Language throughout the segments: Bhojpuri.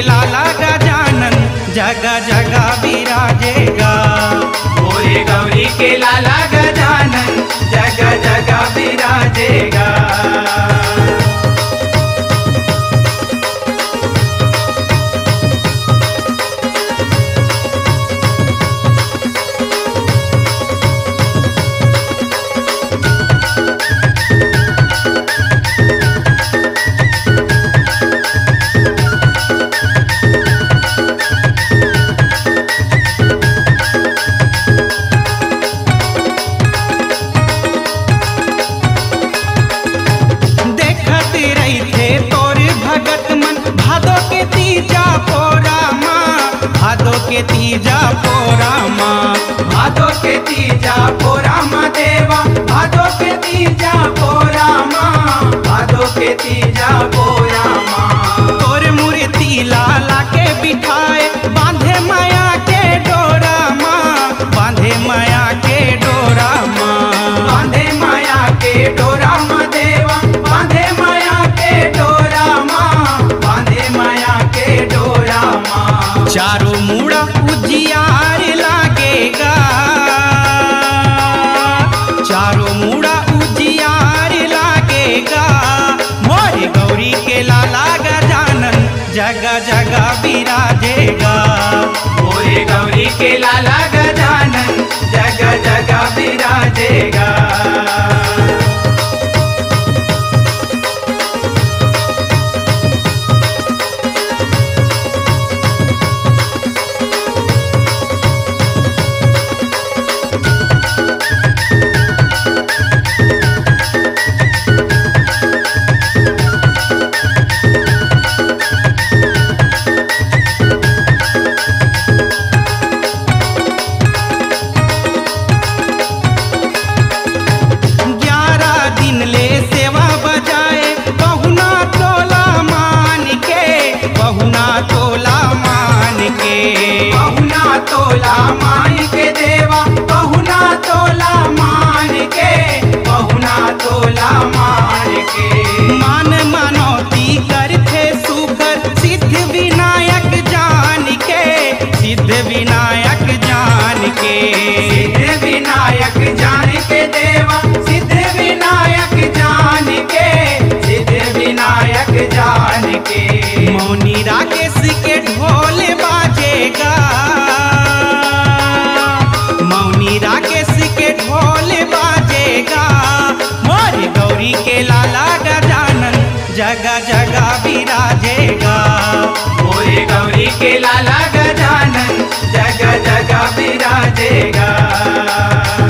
लाला गजानन जगह जगह विराजेगा। मोरे गौरी के लाला गजानन जगह जगह विराजेगा। भादो के तीजा पोरा माँ, भादो के तीजा पोरा माँ देवा, भादो के तीजा पोरा माँ, भादो के तीजा पोरा माँ। तोर मूर्ति लाला के बिठाए बांधे माया के डोरा माँ, बांधे माया के डोरा माँ, बांधे माया के डोरा माँ देवा, बांधे माया के डोरा माँ, बांधे माया के डोरा माँ। चारों मुड़ा उजियार लागेगा, चारों मुड़ा उजियार लागेगा। मोरे गौरी के लाला गजानन जगह जगह विराजेगा। मोरे गौरी के लाला गजानन जगह जगह विराजेगा। बहुना तोला मान के देवा, बहुना तोला मान के, बहुना तोला मान के। मान मनौती करते सुकर सिद्ध विनायक जान के, सिद्ध विनायक जान के, सिद्ध विनायक जान के देवा, सिद्ध विनायक जान के, सिद्ध विनायक जान के। मौनी राकेश के ढोल बाजेगा, मौनी राकेश के ढोल बाजेगा। मोरे गौरी के लाला गजानन जगह जगह विराजेगा। मोरे गौरी के लाला गजानन जगह जगह विराजेगा।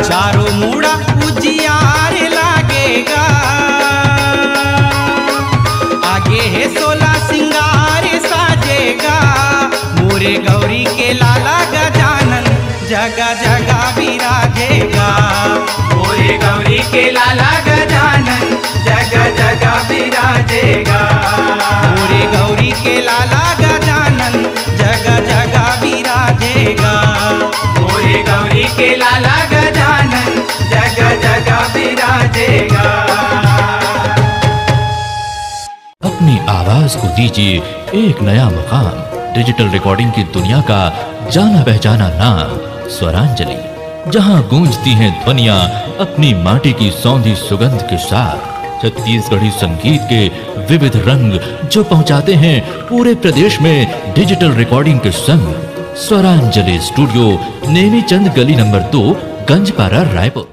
चारों मुड़ा उजियार लागेगा, आगे है 16 सिंगार साजेगा। मोरे गौरी के लाला गजानन जगह जगह विराजेगा। मोरे गौरी के लाला गजानन जगह जगह विराजेगा। मोरे गौरी के लाला गजानन जगह जगह विराजेगा। मोरे गौरी के लाला गजानन जगह जगह विराजेगा। अपनी आवाज को दीजिए एक नया मुकाम। डिजिटल रिकॉर्डिंग की दुनिया का जाना पहचाना नाम स्वरांजलि, जहां गूंजती हैं ध्वनियां अपनी माटी की सौंधी सुगंध के साथ। छत्तीसगढ़ी संगीत के विविध रंग जो पहुंचाते हैं पूरे प्रदेश में डिजिटल रिकॉर्डिंग के संग। स्वरांजलि स्टूडियो, नेमीचंद गली नंबर 2, गंजपारा, रायपुर।